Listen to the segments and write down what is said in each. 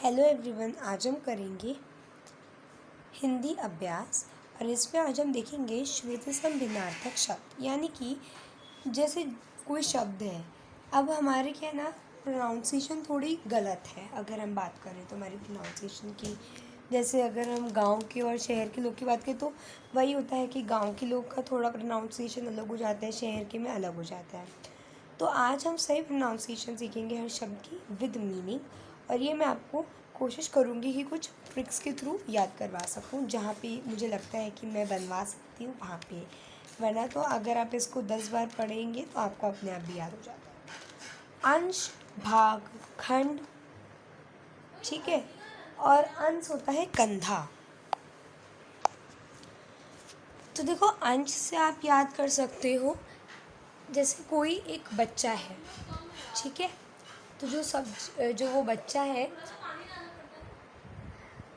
Hello everyone, आज हम करेंगे हिंदी अभ्यास। और इसमें आज हम देखेंगे श्रुतिसम भिन्नार्थक शब्द, यानी कि जैसे कोई शब्द है। अब हमारे क्या है ना, प्रोनाउंसिएशन थोड़ी गलत है। अगर हम बात करें तो हमारी प्रोनाउंसिएशन की, जैसे अगर हम गांव के और शहर के लोग की बात करें तो वही होता है कि गांव के लोग का थोड़ा प्रोनाउंसिएशन अलग हो जाता है, शहर के में अलग हो जाता है। तो आज हम सही प्रोनाउंसिएशन सीखेंगे हर शब्द की विद मीनिंग। और ये मैं आपको कोशिश करूँगी कि कुछ ट्रिक्स के थ्रू याद करवा सकूँ, जहाँ पे मुझे लगता है कि मैं बनवा सकती हूँ वहाँ पे। वरना तो अगर आप इसको 10 बार पढ़ेंगे तो आपको अपने आप भी याद हो जाता है। अंश, भाग, खंड, ठीक है। और अंश होता है कंधा। तो देखो, अंश से आप याद कर सकते हो, जैसे कोई एक बच्चा है, ठीक है। तो जो वो बच्चा है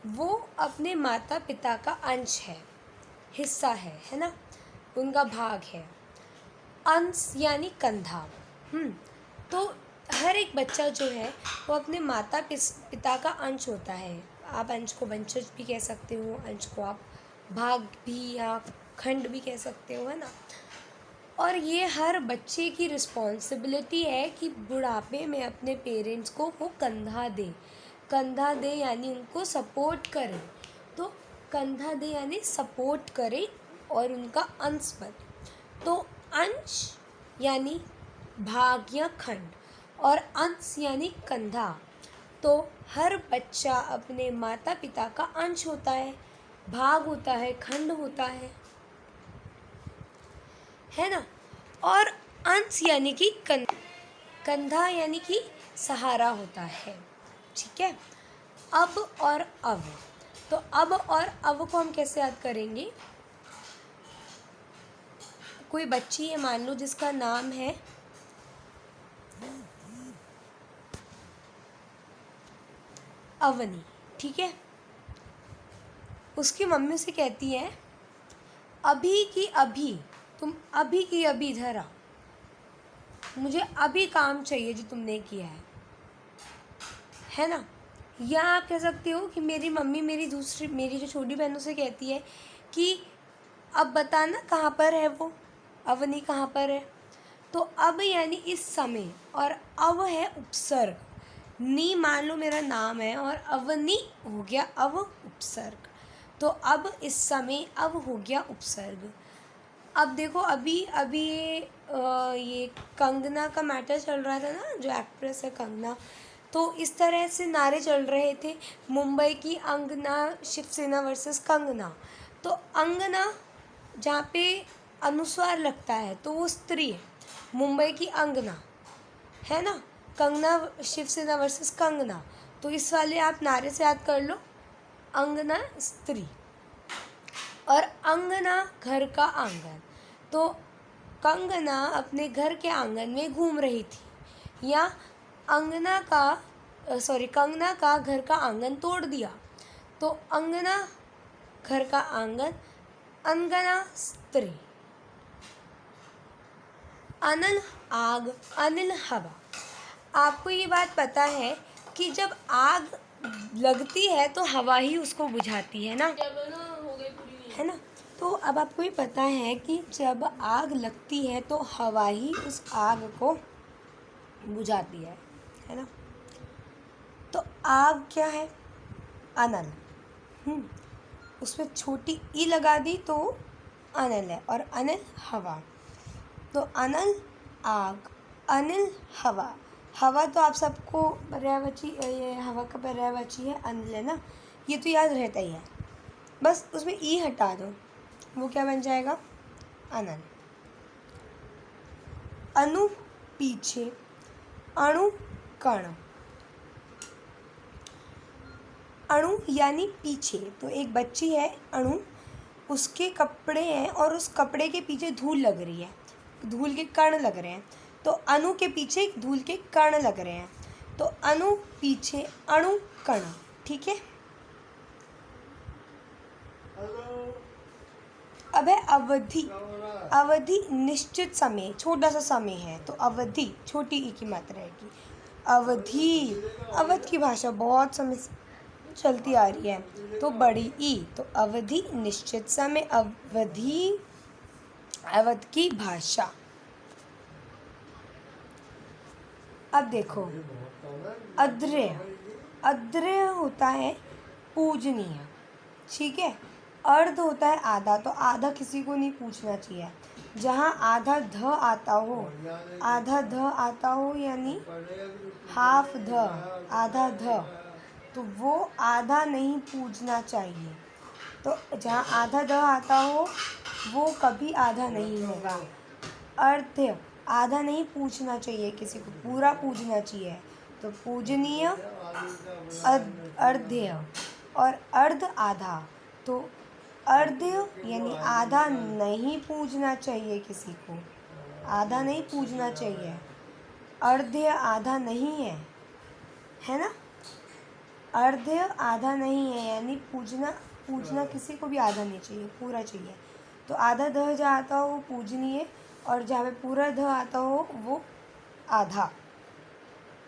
वो अपने माता पिता का अंश है, हिस्सा है ना, उनका भाग है। अंश यानी कंधा। तो हर एक बच्चा जो है वो अपने माता पिता का अंश होता है। आप अंश को वंशज भी कह सकते हो, अंश को आप भाग भी या खंड भी कह सकते हो, है ना। और ये हर बच्चे की रिस्पॉन्सिबिलिटी है कि बुढ़ापे में अपने पेरेंट्स को वो कंधा दे यानी उनको सपोर्ट करे। तो कंधा दे यानी सपोर्ट करे और उनका अंश बने। तो अंश यानी भाग या खंड और अंश यानी कंधा। तो हर बच्चा अपने माता पिता का अंश होता है, भाग होता है, खंड होता है ना। और अंश यानी कि कंधा यानी कि सहारा होता है, ठीक है। अब और अब, तो अब और अब को हम कैसे याद करेंगे। कोई बच्ची है, मान लो, जिसका नाम है अवनी, ठीक है। उसकी मम्मी से कहती है, अभी की अभी तुम अभी की अभी इधर आओ, मुझे अभी काम चाहिए जो तुमने किया है ना। या आप कह सकते हो कि मेरी मम्मी मेरी जो छोटी बहनों से कहती है कि अब बताना कहाँ पर है वो, अवनी कहाँ पर है। तो अब यानी इस समय, और अब है उपसर्ग। नी मान लो मेरा नाम है और अवनी हो गया अब उपसर्ग। तो अब इस समय, अब हो गया उपसर्ग। अब देखो, अभी अभी ये कंगना का मैटर चल रहा था ना, जो एक्ट्रेस है कंगना। तो इस तरह से नारे चल रहे थे, मुंबई की अंगना शिवसेना वर्सेस कंगना। तो अंगना जहाँ पे अनुस्वार लगता है तो वो स्त्री है, मुंबई की अंगना, है ना। कंगना शिवसेना वर्सेस कंगना, तो इस वाले आप नारे से याद कर लो, अंगना स्त्री और अंगना घर का आंगन। तो कंगना अपने घर के आंगन में घूम रही थी, या कंगना का घर का आंगन तोड़ दिया। तो अंगना घर का आंगन, अंगना स्त्री। अनल आग, अनिल हवा। आपको ये बात पता है कि जब आग लगती है तो हवा ही उसको बुझाती है ना, है ना। तो अब आपको ये पता है कि जब आग लगती है तो हवा ही उस आग को बुझाती है ना। तो आग क्या है, अनल। उसमें छोटी ई लगा दी तो अनल है, और अनिल हवा। तो अनल आग, अनिल हवा। हवा तो आप सबको पर्यायवाची, ये हवा का पर्यायवाची है अनिल, है ना। ये तो याद रहता ही है, बस उसमें ई हटा दो, वो क्या बन जाएगा, अनल। अनु पीछे, अणु कण। अणु यानी पीछे। तो एक बच्ची है अणु, उसके कपड़े हैं और उस कपड़े के पीछे धूल लग रही है, धूल के कण लग रहे हैं। तो अणु के पीछे धूल के कण लग रहे हैं। तो अणु पीछे, अणु कण, ठीक है। अब है अवधि। अवधि निश्चित समय, छोटा सा समय है, तो अवधि छोटी ई की मात्रा रहेगी। अवधि, अवध की भाषा बहुत समय से चलती आ रही है। तो बड़ी ई, तो अवधि निश्चित समय, अवधि अवध की भाषा। अब देखो अद्र्य, अद्र्य होता है पूजनीय, ठीक है। अर्ध होता है आधा, तो आधा किसी को नहीं पूछना चाहिए। जहाँ आधा ध आता हो, आधा ध आता हो यानी हाफ ध, आधा ध, तो वो आधा नहीं पूजना चाहिए। तो जहाँ आधा ध आता हो वो कभी आधा नहीं होगा। अर्ध्य, आधा नहीं पूछना चाहिए किसी को, पूरा पूजना चाहिए। तो पूजनीय, अर्ध्य, और अर्ध आधा। तो अर्ध्य यानी आधा नहीं पूजना चाहिए किसी को, आधा नहीं पूजना चाहिए। अर्ध्य आधा नहीं है ना। अर्ध्य आधा नहीं है यानी पूजना किसी को भी आधा नहीं चाहिए, पूरा चाहिए। तो आधा ध जहाँ आता हो वो पूजनीय, और जहाँ पे पूरा ध आता हो वो आधा,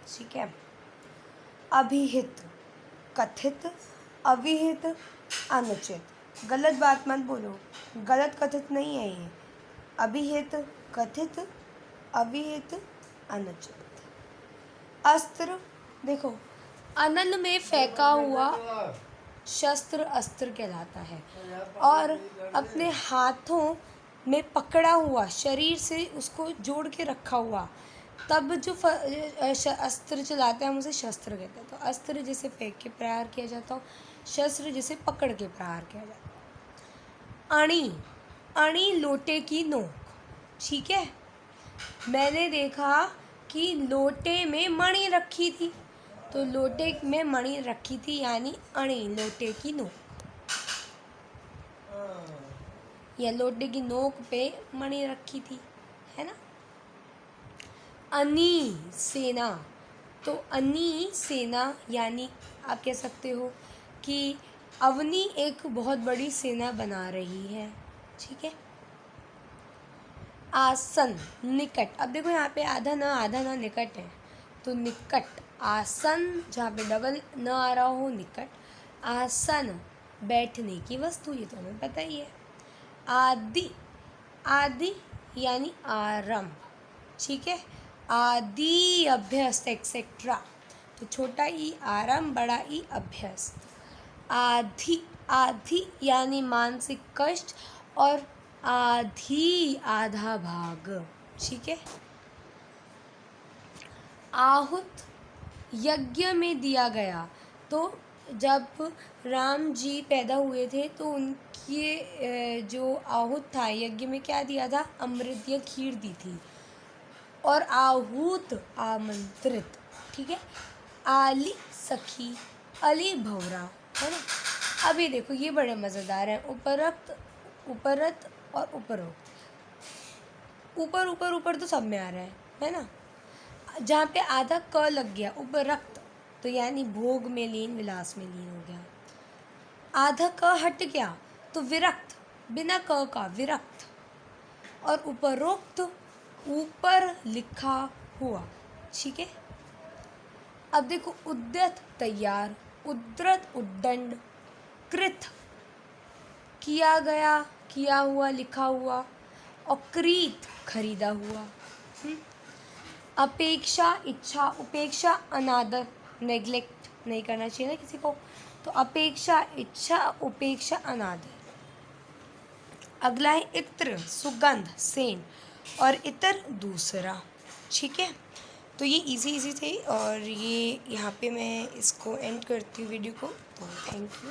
ठीक है। अभिहित, कथित, अविहित, अनुचित। गलत बात मत बोलो, गलत कथित नहीं है ये। अभिहित, कथित, अविहित, अनुचित। अस्त्र, देखो अनल में फेंका हुआ शस्त्र अस्त्र कहलाता है, और अपने हाथों में पकड़ा हुआ, शरीर से उसको जोड़ के रखा हुआ, तब जो अस्त्र चलाते हैं हम उसे शस्त्र कहते हैं। तो अस्त्र जिसे फेंक के प्रहार किया जाता हो, शस्त्र जिसे पकड़ के प्रहार किया जाता है। अणी, अणी लोटे की नोक, ठीक है। मैंने देखा कि लोटे में मणि रखी थी, तो लोटे में मणि रखी थी यानी अणी, लोटे की नोक, या लोटे की नोक पे मणि रखी थी, है ना। अनी सेना, तो अनी सेना यानी आप कह सकते हो कि अवनी एक बहुत बड़ी सेना बना रही है, ठीक है। आसन, निकट, अब देखो यहाँ पे आधा ना निकट है, तो निकट, आसन जहाँ पे डबल न आ रहा हो, निकट। आसन बैठने की वस्तु, ये तो हमें पता ही है। आदि, आदि यानी आरंभ, ठीक है। आदि अभ्यस्त एक्सेट्रा, तो छोटा ई आरंभ, बड़ा ई अभ्यस्त। आधि, आधि यानी मानसिक कष्ट, और आधी आधा भाग, ठीक है। आहुत, यज्ञ में दिया गया, तो जब राम जी पैदा हुए थे तो उनके जो आहूत था यज्ञ में क्या दिया था, अमृत या खीर दी थी। और आहूत आमंत्रित, ठीक है। आली सखी, अली भौरा, है ना। अब ये देखो ये बड़े मज़ेदार हैं। उपरक्त, उपरत और उपरोक्त। ऊपर ऊपर ऊपर तो सब में आ रहा है ना। जहाँ पे आधा क लग गया, उपरक्त, तो यानी भोग में लीन, विलास में लीन हो गया। आधा क हट गया तो विरक्त, बिना क का विरक्त। और उपरोक्त, ऊपर लिखा हुआ, ठीक है। अब देखो उद्यत तैयार, उद्रत उद्दंड, कृत किया गया, किया हुआ, लिखा हुआ, और क्रीत खरीदा हुआ। अपेक्षा इच्छा, उपेक्षा अनादर, नेग्लेक्ट नहीं करना चाहिए ना किसी को, तो अपेक्षा इच्छा, उपेक्षा अनादर। अगला है इत्र, सुगंध, सेंट, और इतर दूसरा, ठीक है। तो ये इजी थे, और ये यहाँ पे मैं इसको एंड करती हूँ वीडियो को। तो थैंक यू।